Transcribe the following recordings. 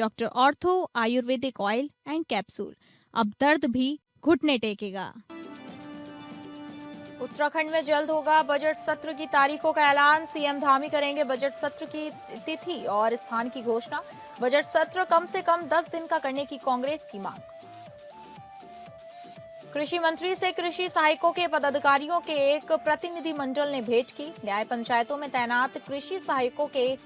Doctor ortho Ayurvedic oil and capsule. अब दर्द भी घुटने टेकेगा। उत्तराखंड में जल्द होगा बजट सत्र की तारीखों का ऐलान। सीएम धामी करेंगे बजट सत्र की तिथि और स्थान की घोषणा। बजट सत्र कम से कम 10 दिन का करने की कांग्रेस की मांग। कृषि मंत्री से कृषि सहायकों के पदाधिकारियों के एक प्रतिनिधिमंडल ने भेंट की। न्याय पंचायतों में तैनात कृषि सहायकों के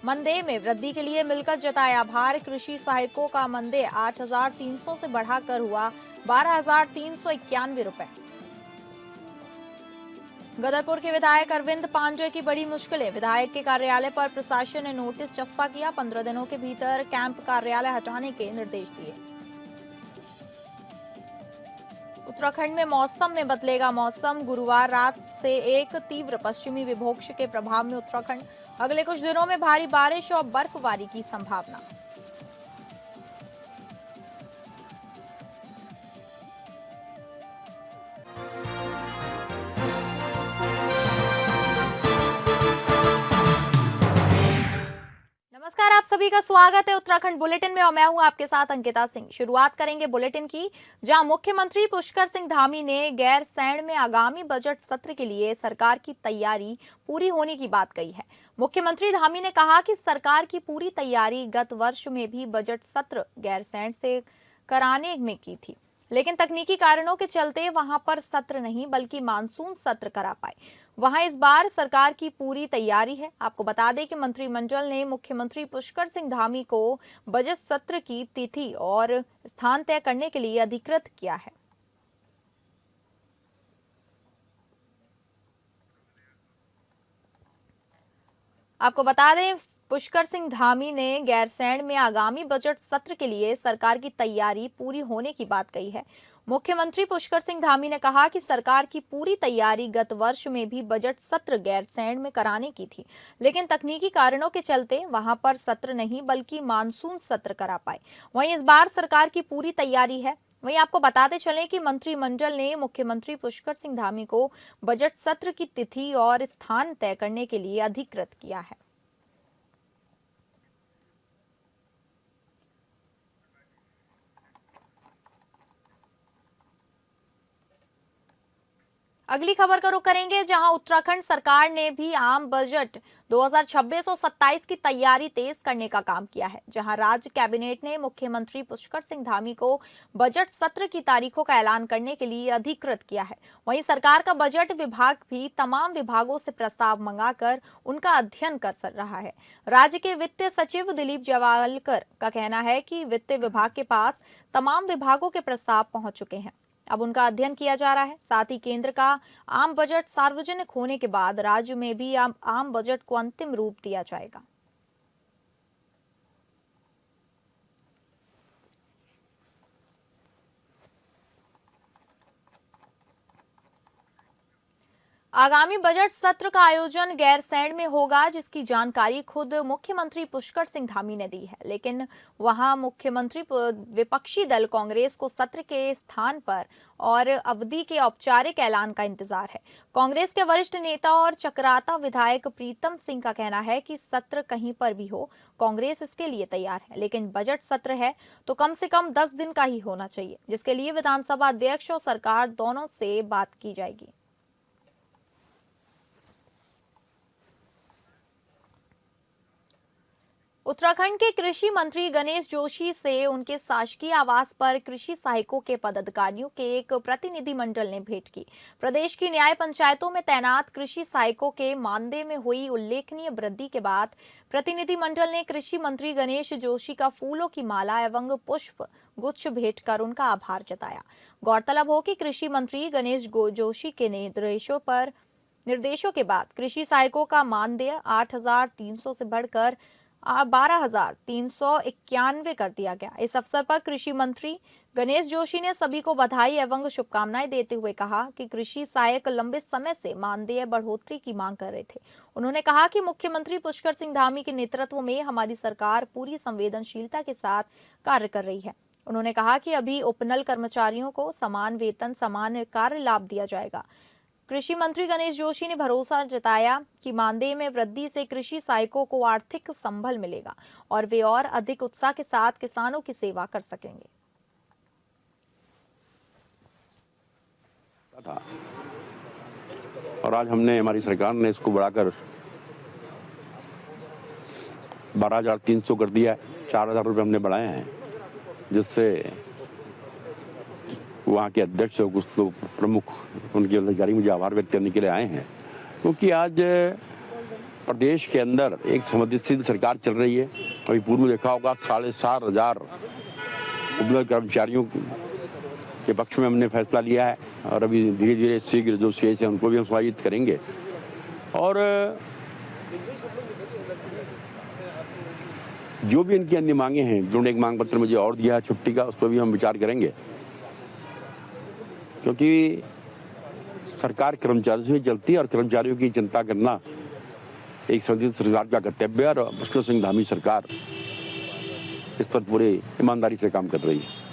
मनदेय में वृद्धि के लिए मिलकर जताया आभार। कृषि सहायकों का मनदेय 8,300 से बढ़ाकर हुआ 12,391 रुपए। गदरपुर के विधायक अरविंद पांडे की बड़ी मुश्किलें। विधायक के कार्यालय पर प्रशासन ने नोटिस चस्पा किया। 15 दिनों के भीतर कैंप कार्यालय हटाने के निर्देश दिए। उत्तराखंड में मौसम में बदलेगा मौसम। गुरुवार रात से एक तीव्र पश्चिमी विक्षोभ के प्रभाव में उत्तराखंड अगले कुछ दिनों में भारी बारिश और बर्फबारी की संभावना। नमस्कार, आप सभी का स्वागत है उत्तराखंड बुलेटिन में और मैं हूं आपके साथ अंकिता सिंह। शुरुआत करेंगे बुलेटिन की, जहां मुख्यमंत्री पुष्कर सिंह धामी ने गैरसैंण में आगामी बजट सत्र के लिए सरकार की तैयारी पूरी होने की बात कही है। मुख्यमंत्री धामी ने कहा कि सरकार की पूरी तैयारी गत वर्ष में भी बजट सत्र गैरसैंण से कराने में की थी, लेकिन तकनीकी कारणों के चलते वहां पर सत्र नहीं बल्कि मानसून सत्र करा पाए। वहां इस बार सरकार की पूरी तैयारी है। आपको बता दें कि मंत्रिमंडल ने मुख्यमंत्री पुष्कर सिंह धामी को बजट सत्र की तिथि और स्थान तय करने के लिए अधिकृत किया है। आपको बता दें, पुष्कर सिंह धामी ने गैरसैंण में आगामी बजट सत्र के लिए सरकार की तैयारी पूरी होने की बात कही है। मुख्यमंत्री पुष्कर सिंह धामी ने कहा कि सरकार की पूरी तैयारी गत वर्ष में भी बजट सत्र गैरसैंण में कराने की थी, लेकिन तकनीकी कारणों के चलते वहां पर सत्र नहीं बल्कि मानसून सत्र करा पाए। वहीं इस बार सरकार की पूरी तैयारी है। वहीं आपको बताते चलें कि मंत्रिमंडल ने मुख्यमंत्री पुष्कर सिंह धामी को बजट सत्र की तिथि और स्थान तय करने के लिए अधिकृत किया है। अगली खबर का रुख करेंगे, जहां उत्तराखंड सरकार ने भी आम बजट 2026 और 27 की तैयारी तेज करने का काम किया है। जहां राज्य कैबिनेट ने मुख्यमंत्री पुष्कर सिंह धामी को बजट सत्र की तारीखों का ऐलान करने के लिए अधिकृत किया है। वहीं सरकार का बजट विभाग भी तमाम विभागों से प्रस्ताव मंगाकर उनका अध्ययन कर रहा है। राज्य के वित्त सचिव दिलीप जवालकर का कहना है कि वित्त विभाग के पास तमाम विभागों के प्रस्ताव पहुंच चुके हैं, अब उनका अध्ययन किया जा रहा है। साथ ही केंद्र का आम बजट सार्वजनिक होने के बाद राज्य में भी आम बजट को अंतिम रूप दिया जाएगा। आगामी बजट सत्र का आयोजन गैरसैंण में होगा, जिसकी जानकारी खुद मुख्यमंत्री पुष्कर सिंह धामी ने दी है। लेकिन वहां मुख्यमंत्री विपक्षी दल कांग्रेस को सत्र के स्थान पर और अवधि के औपचारिक ऐलान का इंतजार है। कांग्रेस के वरिष्ठ नेता और चकराता विधायक प्रीतम सिंह का कहना है कि सत्र कहीं पर भी हो, कांग्रेस इसके लिए तैयार है, लेकिन बजट सत्र है तो कम से कम 10 दिन का ही होना चाहिए, जिसके लिए विधानसभा अध्यक्ष और सरकार दोनों से बात की जाएगी। उत्तराखंड के कृषि मंत्री गणेश जोशी से उनके शासकीय आवास पर कृषि सहायकों के पदाधिकारियों के एक प्रतिनिधिमंडल ने भेंट की। प्रदेश की न्याय पंचायतों में तैनात कृषि सहायकों के मानदेय में हुई उल्लेखनीय वृद्धि के बाद प्रतिनिधिमंडल ने कृषि मंत्री गणेश जोशी का फूलों की माला एवं पुष्प गुच्छ भेंट कर उनका आभार जताया। गौरतलब हो कि कृषि मंत्री गणेश जोशी के निर्देशों के बाद कृषि सहायकों का मानदेय 8,300 से बढ़कर 12,391 कर दिया गया। इस अवसर पर कृषि मंत्री गणेश जोशी ने सभी को बधाई एवं शुभकामनाएं देते हुए कहा कि कृषि सहायक लंबे समय से मानदेय बढ़ोतरी की मांग कर रहे थे। उन्होंने कहा कि मुख्यमंत्री पुष्कर सिंह धामी के नेतृत्व में हमारी सरकार पूरी संवेदनशीलता के साथ कार्य कर रही है। उन्होंने कहा कि अभी उपनल कर्मचारियों को समान वेतन, समान कार्य लाभ दिया जाएगा। कृषि मंत्री गणेश जोशी ने भरोसा जताया कि मानदेय में वृद्धि से कृषि सहायकों को आर्थिक संबल मिलेगा और वे और अधिक उत्साह के साथ किसानों की सेवा कर सकेंगे। था और आज हमारी सरकार ने इसको बढ़ाकर 12,300 कर दिया है। 4,000 रुपये हमने बढ़ाए हैं, जिससे वहाँ के अध्यक्ष और कुछ लोग प्रमुख उनके अधिकारी मुझे आभार व्यक्त करने के लिए आए हैं, क्योंकि आज प्रदेश के अंदर एक संवेदनशील सरकार चल रही है। अभी पूर्व में देखा होगा 4,500 उपलब्ध कर्मचारियों के पक्ष में हमने फैसला लिया है और अभी धीरे धीरे शीघ्र जो शेष है उनको भी हम समायोजित करेंगे। और जो भी इनकी अन्य मांगे हैं, जिन्होंने एक मांग पत्र मुझे और दिया है छुट्टी का, उस पर भी हम विचार करेंगे, क्योंकि सरकार कर्मचारियों से चलती है और कर्मचारियों की चिंता करना एक संसदीय सरकार का कर्तव्य है और पुष्कर सिंह धामी सरकार इस पर पूरी ईमानदारी से काम कर रही है।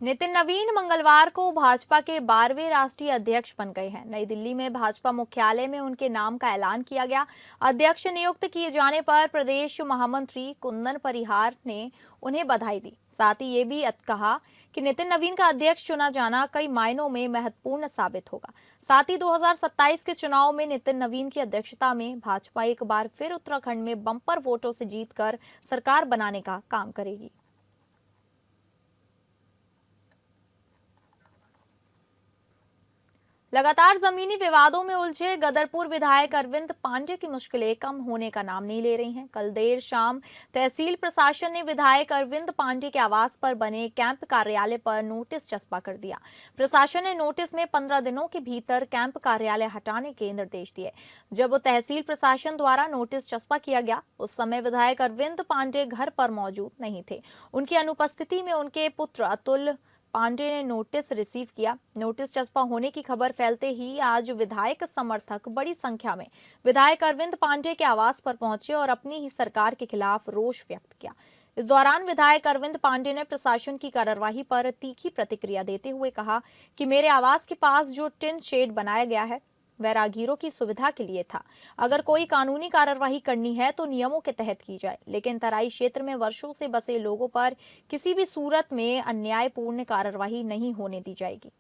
नितिन नवीन मंगलवार को भाजपा के 12वें राष्ट्रीय अध्यक्ष बन गए हैं। नई दिल्ली में भाजपा मुख्यालय में उनके नाम का ऐलान किया गया। अध्यक्ष नियुक्त किए जाने पर प्रदेश महामंत्री कुंदन परिहार ने उन्हें बधाई दी। साथ ही ये भी कहा कि नितिन नवीन का अध्यक्ष चुना जाना कई मायनों में महत्वपूर्ण साबित होगा। साथ ही 2027 के चुनाव में नितिन नवीन की अध्यक्षता में भाजपा एक बार फिर उत्तराखंड में बम्पर वोटों से जीतकर सरकार बनाने का काम करेगी। लगातार जमीनी विवादों में उलझे गदरपुर विधायक अरविंद पांडे की मुश्किलें कम होने का नाम नहीं ले रही हैं। कल देर शाम तहसील प्रशासन ने विधायक अरविंद पांडे के आवास पर बने कैंप कार्यालय पर नोटिस चस्पा कर दिया। प्रशासन ने नोटिस में 15 दिनों के भीतर कैंप कार्यालय हटाने के निर्देश दिए। जब तहसील प्रशासन द्वारा नोटिस चस्पा किया गया, उस समय विधायक अरविंद पांडे घर पर मौजूद नहीं थे। उनकी अनुपस्थिति में उनके पुत्र अतुल पांडे ने नोटिस रिसीव किया। नोटिस चस्पा होने की खबर फैलते ही आज विधायक समर्थक बड़ी संख्या में विधायक अरविंद पांडे के आवास पर पहुंचे और अपनी ही सरकार के खिलाफ रोष व्यक्त किया। इस दौरान विधायक अरविंद पांडे ने प्रशासन की कार्यवाही पर तीखी प्रतिक्रिया देते हुए कहा कि मेरे आवास के पास जो टिन शेड बनाया गया है वह राहगीरों की सुविधा के लिए था। अगर कोई कानूनी कार्यवाही करनी है तो नियमों के तहत की जाए, लेकिन तराई क्षेत्र में वर्षों से बसे लोगों पर किसी भी सूरत में अन्यायपूर्ण कार्यवाही नहीं होने दी जाएगी।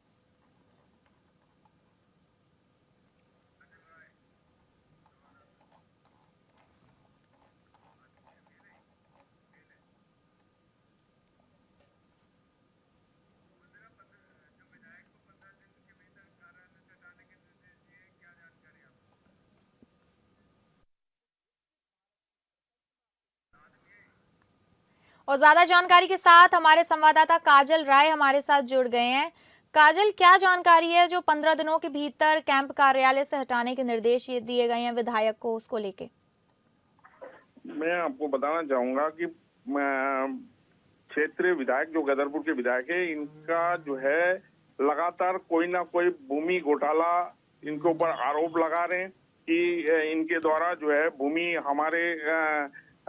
और ज्यादा जानकारी के साथ हमारे संवाददाता काजल राय हमारे साथ जुड़ गए हैं। काजल, क्या जानकारी है जो 15 दिनों के भीतर कैंप कार्यालय से हटाने के निर्देश दिए गए हैं विधायक को, उसको लेके? मैं आपको बताना चाहूंगा कि क्षेत्रीय विधायक जो गदरपुर के विधायक है, इनका जो है लगातार कोई ना कोई भूमि घोटाला इनके ऊपर आरोप लगा रहे हैं कि इनके द्वारा जो है भूमि हमारे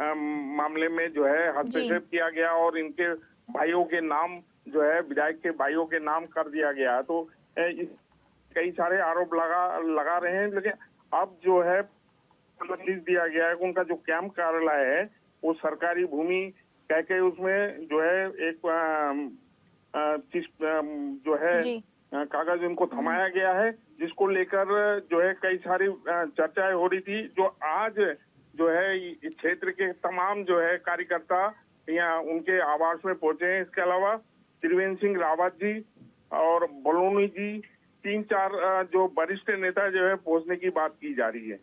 मामले में जो है हस्तक्षेप किया गया और इनके भाइयों के नाम जो है विधायक के भाइयों के नाम कर दिया गया। तो कई सारे आरोप लगा रहे हैं, लेकिन अब जो है लिख दिया गया है कि उनका जो कैंप कार्यालय है वो सरकारी भूमि कह के उसमें जो है एक जो है कागज उनको थमाया गया है, जिसको लेकर जो है कई सारी चर्चाएं हो रही थी। जो आज जो है इस क्षेत्र के तमाम जो है कार्यकर्ता यहाँ उनके आवास में पहुंचे हैं। इसके अलावा त्रिवेंद्र सिंह रावत जी और बलूनी जी, 3-4 जो वरिष्ठ नेता जो है पहुंचने की बात की जा रही है।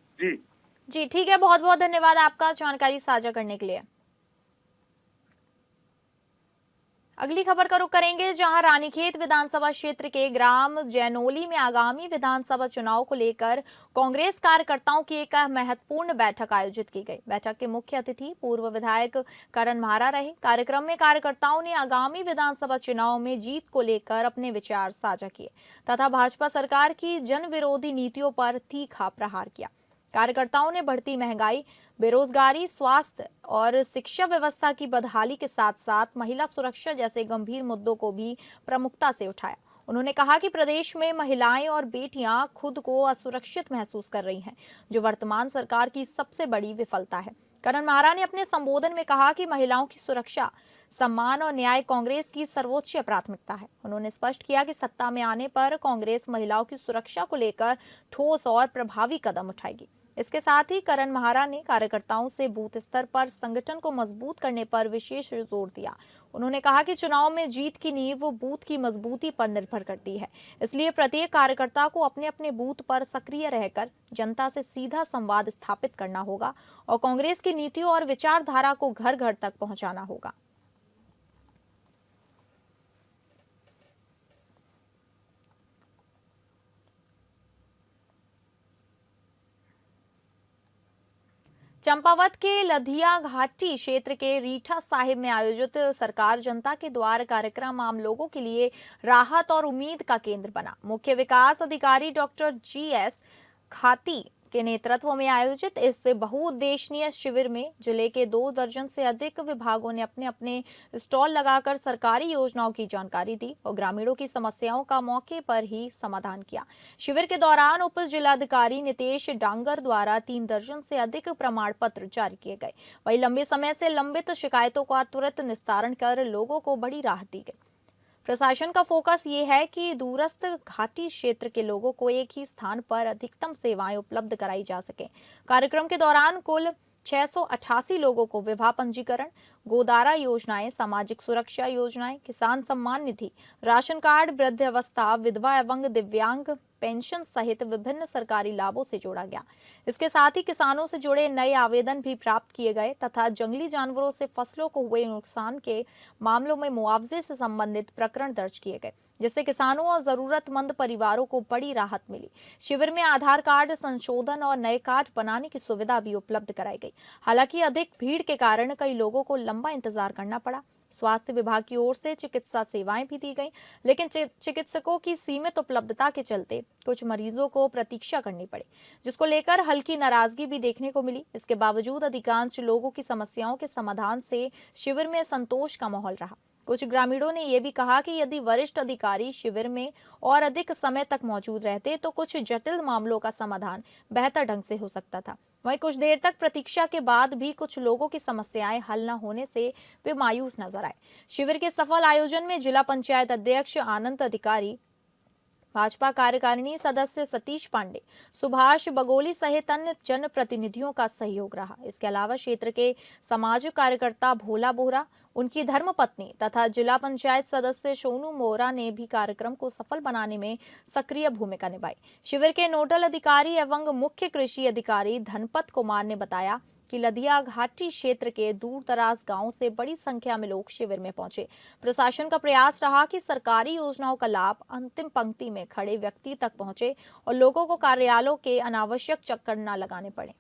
जी ठीक है, बहुत बहुत धन्यवाद आपका जानकारी साझा करने के लिए। अगली खबर का रुख करेंगे, जहां रानीखेत विधानसभा क्षेत्र के ग्राम जैनोली में आगामी विधानसभा चुनाव को लेकर कांग्रेस कार्यकर्ताओं की एक महत्वपूर्ण बैठक आयोजित की गई। बैठक के मुख्य अतिथि पूर्व विधायक करण म्हारा रहे। कार्यक्रम में कार्यकर्ताओं ने आगामी विधानसभा चुनाव में जीत को लेकर अपने विचार साझा किए तथा भाजपा सरकार की जन विरोधी नीतियों पर तीखा प्रहार किया। कार्यकर्ताओं ने बढ़ती महंगाई, बेरोजगारी, स्वास्थ्य और शिक्षा व्यवस्था की बदहाली के साथ साथ महिला सुरक्षा जैसे गंभीर मुद्दों को भी प्रमुखता से उठाया। उन्होंने कहा कि प्रदेश में महिलाएं और बेटियां खुद को असुरक्षित महसूस कर रही हैं, जो वर्तमान सरकार की सबसे बड़ी विफलता है। करण माहरा ने अपने संबोधन में कहा कि महिलाओं की सुरक्षा, सम्मान और न्याय कांग्रेस की सर्वोच्च प्राथमिकता है। उन्होंने स्पष्ट किया कि सत्ता में आने पर कांग्रेस महिलाओं की सुरक्षा को लेकर ठोस और प्रभावी कदम उठाएगी। इसके साथ ही करण माहरा ने कार्यकर्ताओं से बूथ स्तर पर संगठन को मजबूत करने पर विशेष जोर दिया। उन्होंने कहा कि चुनाव में जीत की नींव बूथ की मजबूती पर निर्भर करती है, इसलिए प्रत्येक कार्यकर्ता को अपने अपने बूथ पर सक्रिय रहकर जनता से सीधा संवाद स्थापित करना होगा और कांग्रेस की नीतियों और विचारधारा को घर घर तक पहुंचाना होगा। चंपावत के लधिया घाटी क्षेत्र के रीठा साहिब में आयोजित सरकार जनता के द्वार कार्यक्रम आम लोगों के लिए राहत और उम्मीद का केंद्र बना। मुख्य विकास अधिकारी डॉक्टर GS खाती के नेतृत्व में आयोजित इस बहुउद्देशीय शिविर में जिले के 2 दर्जन से अधिक विभागों ने अपने अपने स्टॉल लगाकर सरकारी योजनाओं की जानकारी दी और ग्रामीणों की समस्याओं का मौके पर ही समाधान किया। शिविर के दौरान उप जिलाधिकारी नितेश डांगर द्वारा 3 दर्जन से अधिक प्रमाण पत्र जारी किए गए। वहीं लंबे समय से लंबित शिकायतों का तुरंत निस्तारण कर लोगों को बड़ी राहत दी गई। प्रशासन का फोकस ये है कि दूरस्थ घाटी क्षेत्र के लोगों को एक ही स्थान पर अधिकतम सेवाएं उपलब्ध कराई जा सके। कार्यक्रम के दौरान कुल 688 लोगों को विवाह पंजीकरण, गोदारा योजनाएं, सामाजिक सुरक्षा योजनाएं, किसान सम्मान निधि, राशन कार्ड, वृद्धावस्था, विधवा एवं दिव्यांग पेंशन सहित विभिन्न सरकारी लाभों से जोड़ा गया। इसके साथ ही किसानों से जुड़े नए आवेदन भी प्राप्त किए गए तथा जंगली जानवरों से फसलों को हुए नुकसान के मामलों में मुआवजे से संबंधित प्रकरण दर्ज किए गए, जिससे किसानों और जरूरतमंद परिवारों को बड़ी राहत मिली। शिविर में आधार कार्ड संशोधन और नए कार्ड बनाने की सुविधा भी उपलब्ध कराई गई। हालांकि अधिक भीड़ के कारण कई लोगों को लंबा इंतजार करना पड़ा। स्वास्थ्य विभाग की ओर से चिकित्सा सेवाएं भी दी गईं, लेकिन चिकित्सकों की सीमित उपलब्धता के चलते कुछ मरीजों को प्रतीक्षा करनी पड़ी, जिसको लेकर हल्की नाराजगी भी देखने को मिली। इसके बावजूद अधिकांश लोगों की समस्याओं के समाधान से शिविर में संतोष का माहौल रहा। कुछ ग्रामीणों ने यह भी कहा कि यदि वरिष्ठ अधिकारी शिविर में और अधिक समय तक मौजूद रहते तो कुछ जटिल मामलों का समाधान बेहतर ढंग से हो सकता था। वहीं कुछ देर तक प्रतीक्षा के बाद भी कुछ लोगों की समस्याएं हल न होने से वे मायूस नजर आए। शिविर के सफल आयोजन में जिला पंचायत अध्यक्ष आनंद अधिकारी, भाजपा कार्यकारिणी सदस्य सतीश पांडे, सुभाष बगोली सहित अन्य जनप्रतिनिधियों का सहयोग रहा। इसके अलावा क्षेत्र के समाज कार्यकर्ता भोला बोहरा, उनकी धर्मपत्नी तथा जिला पंचायत सदस्य सोनू मोरा ने भी कार्यक्रम को सफल बनाने में सक्रिय भूमिका निभाई। शिविर के नोडल अधिकारी एवं मुख्य कृषि अधिकारी धनपत कुमार ने बताया कि लधिया घाटी क्षेत्र के दूर दराज गांवों से बड़ी संख्या में लोग शिविर में पहुंचे। प्रशासन का प्रयास रहा कि सरकारी योजनाओं का लाभ अंतिम पंक्ति में खड़े व्यक्ति तक पहुंचे और लोगों को कार्यालयों के अनावश्यक चक्कर न लगाने पड़े।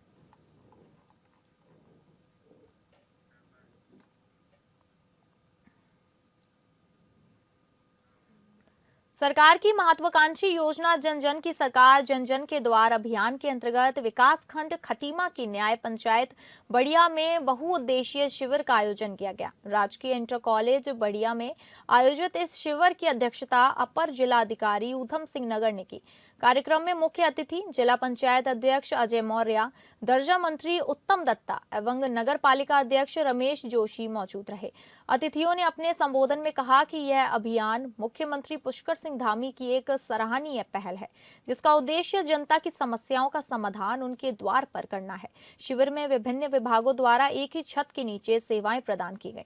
सरकार की महत्वाकांक्षी योजना जन जन की सरकार जन जन के द्वार अभियान के अंतर्गत विकासखंड खटीमा की न्याय पंचायत बढ़िया में बहुउद्देशीय शिविर का आयोजन किया गया। राजकीय इंटर कॉलेज बढ़िया में आयोजित इस शिविर की अध्यक्षता अपर जिला अधिकारी ऊधम सिंह नगर ने की। कार्यक्रम में मुख्य अतिथि जिला पंचायत अध्यक्ष अजय मौर्य, दर्जा मंत्री उत्तम दत्ता एवं नगर पालिका अध्यक्ष रमेश जोशी मौजूद रहे। अतिथियों ने अपने संबोधन में कहा कि यह अभियान मुख्यमंत्री पुष्कर सिंह धामी की एक सराहनीय पहल है, जिसका उद्देश्य जनता की समस्याओं का समाधान उनके द्वार पर करना है। शिविर में विभिन्न विभागों द्वारा एक ही छत के नीचे सेवाएं प्रदान की गई।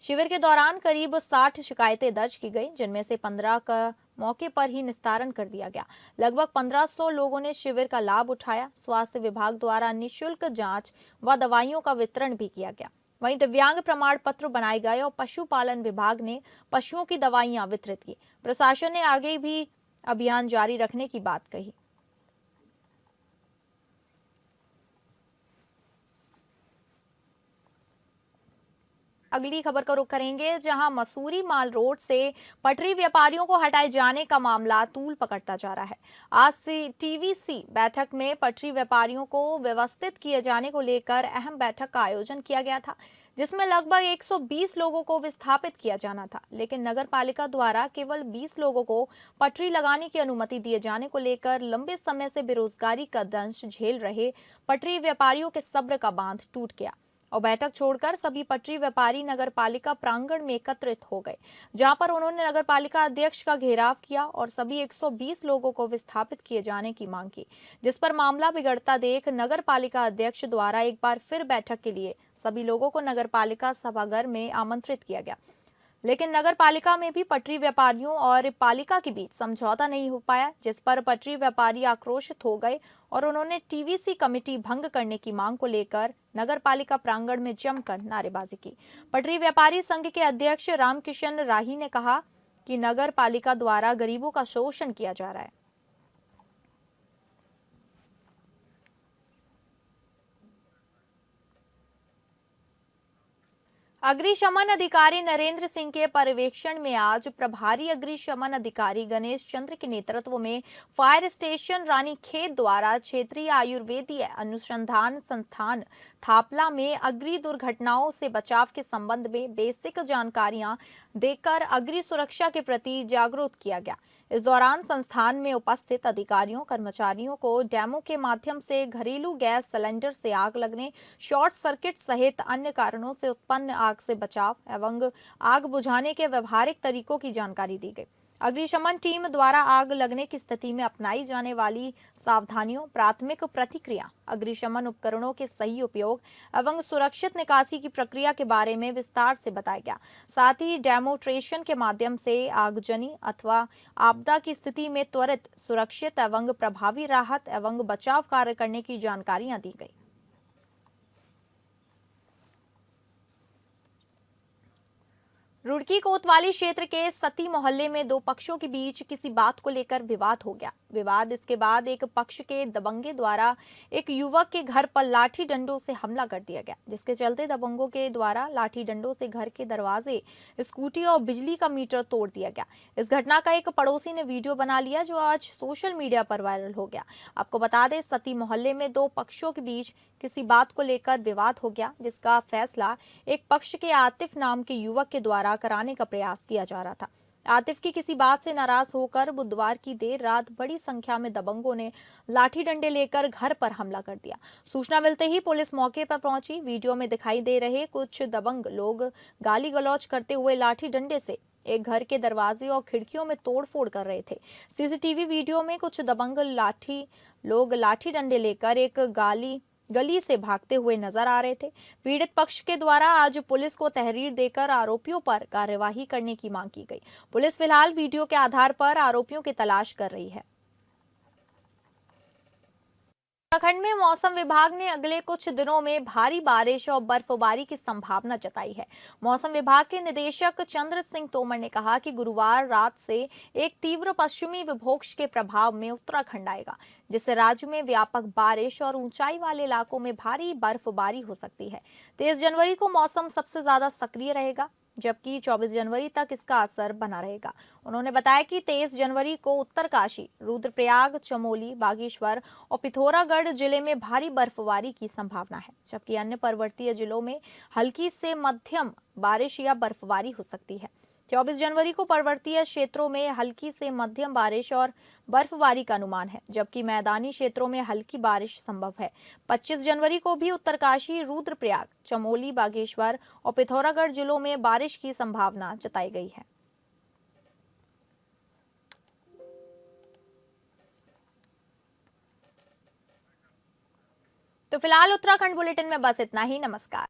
शिविर के दौरान करीब 60 शिकायतें दर्ज की गई, जिनमें से 15 का मौके पर ही निस्तारण कर दिया गया। लगभग 1500 लोगों ने शिविर का लाभ उठाया। स्वास्थ्य विभाग द्वारा निःशुल्क जांच व दवाइयों का वितरण भी किया गया। वहीं दिव्यांग प्रमाण पत्र बनाए गए और पशुपालन विभाग ने पशुओं की दवाइयां वितरित की। प्रशासन ने आगे भी अभियान जारी रखने की बात कही। अगली खबर का रुख करेंगे, जहां मसूरी माल रोड से पटरी व्यापारियों को हटाए जाने का मामला तूल पकड़ता जा रहा है। आज TVC बैठक में पटरी व्यापारियों को व्यवस्थित किए जाने को लेकर अहम बैठक का आयोजन किया गया था, जिसमें लगभग 120 लोगों को विस्थापित किया जाना था, लेकिन नगर पालिका द्वारा केवल 20 लोगों को पटरी लगाने की अनुमति दिए जाने को लेकर लंबे समय से बेरोजगारी का दंश झेल रहे पटरी व्यापारियों के सब्र का बांध टूट गया और बैठक छोड़कर सभी पटरी व्यापारी नगर पालिका प्रांगण में एकत्रित हो गए, जहां पर उन्होंने नगर पालिका अध्यक्ष का घेराव किया और सभी 120 लोगों को विस्थापित किए जाने की मांग की, जिस पर मामला बिगड़ता देख नगर पालिका अध्यक्ष द्वारा एक बार फिर बैठक के लिए सभी लोगों को नगर पालिका सभागार में आमंत्रित किया गया। लेकिन नगर पालिका में भी पटरी व्यापारियों और पालिका के बीच समझौता नहीं हो पाया, जिस पर पटरी व्यापारी आक्रोशित हो गए और उन्होंने टीवीसी कमेटी भंग करने की मांग को लेकर नगर पालिका प्रांगण में जमकर नारेबाजी की। पटरी व्यापारी संघ के अध्यक्ष रामकिशन राही ने कहा कि नगर पालिका द्वारा गरीबों का शोषण किया जा रहा है। अग्निशमन अधिकारी नरेंद्र सिंह के पर्यवेक्षण में आज प्रभारी अग्निशमन अधिकारी गणेश चंद्र के नेतृत्व में फायर स्टेशन रानीखेत द्वारा क्षेत्रीय आयुर्वेदीय अनुसंधान संस्थान थापला में अग्नि दुर्घटनाओं से बचाव के संबंध में बेसिक जानकारियां देकर अग्नि सुरक्षा के प्रति जागरूक किया गया। इस दौरान संस्थान में उपस्थित अधिकारियों कर्मचारियों को डेमो के माध्यम से घरेलू गैस सिलेंडर से आग लगने, शॉर्ट सर्किट सहित अन्य कारणों से उत्पन्न आग से बचाव एवं आग बुझाने के व्यवहारिक तरीकों की जानकारी दी गई। अग्निशमन टीम द्वारा आग लगने की स्थिति में अपनाई जाने वाली सावधानियों, प्राथमिक प्रतिक्रिया, अग्निशमन उपकरणों के सही उपयोग एवं सुरक्षित निकासी की प्रक्रिया के बारे में विस्तार से बताया गया। साथ ही डेमोन्स्ट्रेशन के माध्यम से आगजनी अथवा आपदा की स्थिति में त्वरित, सुरक्षित एवं प्रभावी राहत एवं बचाव कार्य करने की जानकारियां दी गई। रुड़की कोतवाली क्षेत्र के सती मोहल्ले में दो पक्षों के बीच किसी बात को लेकर विवाद हो गया। विवाद इसके बाद एक पक्ष के दबंगे द्वारा एक युवक के घर पर लाठी डंडों से हमला कर दिया गया, जिसके चलते दबंगों के द्वारा लाठी डंडों से घर के दरवाजे, स्कूटी और बिजली का मीटर तोड़ दिया गया। इस घटना का एक पड़ोसी ने वीडियो बना लिया, जो आज सोशल मीडिया पर वायरल हो गया। आपको बता दें, सती मोहल्ले में दो पक्षों के बीच किसी बात को लेकर विवाद हो गया, जिसका फैसला एक पक्ष के आतिफ नाम के युवक के द्वारा कराने का प्रयास किया जा रहा था। आतिफ की किसी बात से नाराज होकर बुधवार की देर रात बड़ी संख्या में दबंगों ने लाठी डंडे लेकर घर पर हमला कर दिया। सूचना मिलते ही पुलिस मौके पर पहुंची। वीडियो में दिखाई दे रहे कुछ दबंग लोग गाली गलौज करते हुए लाठी डंडे से एक घर के दरवाजे और खिड़कियों में तोड़फोड़ कर रहे थे। सीसीटीवी वीडियो में कुछ दबंग लोग लाठी डंडे लेकर एक गली से भागते हुए नजर आ रहे थे। पीड़ित पक्ष के द्वारा आज पुलिस को तहरीर देकर आरोपियों पर कार्यवाही करने की मांग की गई। पुलिस फिलहाल वीडियो के आधार पर आरोपियों की तलाश कर रही है। उत्तराखंड में मौसम विभाग ने अगले कुछ दिनों में भारी बारिश और बर्फबारी की संभावना जताई है। मौसम विभाग के निदेशक चंद्र सिंह तोमर ने कहा कि गुरुवार रात से एक तीव्र पश्चिमी विक्षोभ के प्रभाव में उत्तराखंड आएगा, जिससे राज्य में व्यापक बारिश और ऊंचाई वाले इलाकों में भारी बर्फबारी हो सकती है। 23 जनवरी को मौसम सबसे ज्यादा सक्रिय रहेगा, जबकि 24 जनवरी तक इसका असर बना रहेगा। उन्होंने बताया कि 23 जनवरी को उत्तरकाशी, रुद्रप्रयाग, चमोली, बागेश्वर और पिथौरागढ़ जिले में भारी बर्फबारी की संभावना है, जबकि अन्य पर्वतीय जिलों में हल्की से मध्यम बारिश या बर्फबारी हो सकती है। 24 जनवरी को पर्वतीय क्षेत्रों में हल्की से मध्यम बारिश और बर्फबारी का अनुमान है, जबकि मैदानी क्षेत्रों में हल्की बारिश संभव है। 25 जनवरी को भी उत्तरकाशी, रुद्रप्रयाग, चमोली, बागेश्वर और पिथौरागढ़ जिलों में बारिश की संभावना जताई गई है। तो फिलहाल उत्तराखंड बुलेटिन में बस इतना ही। नमस्कार।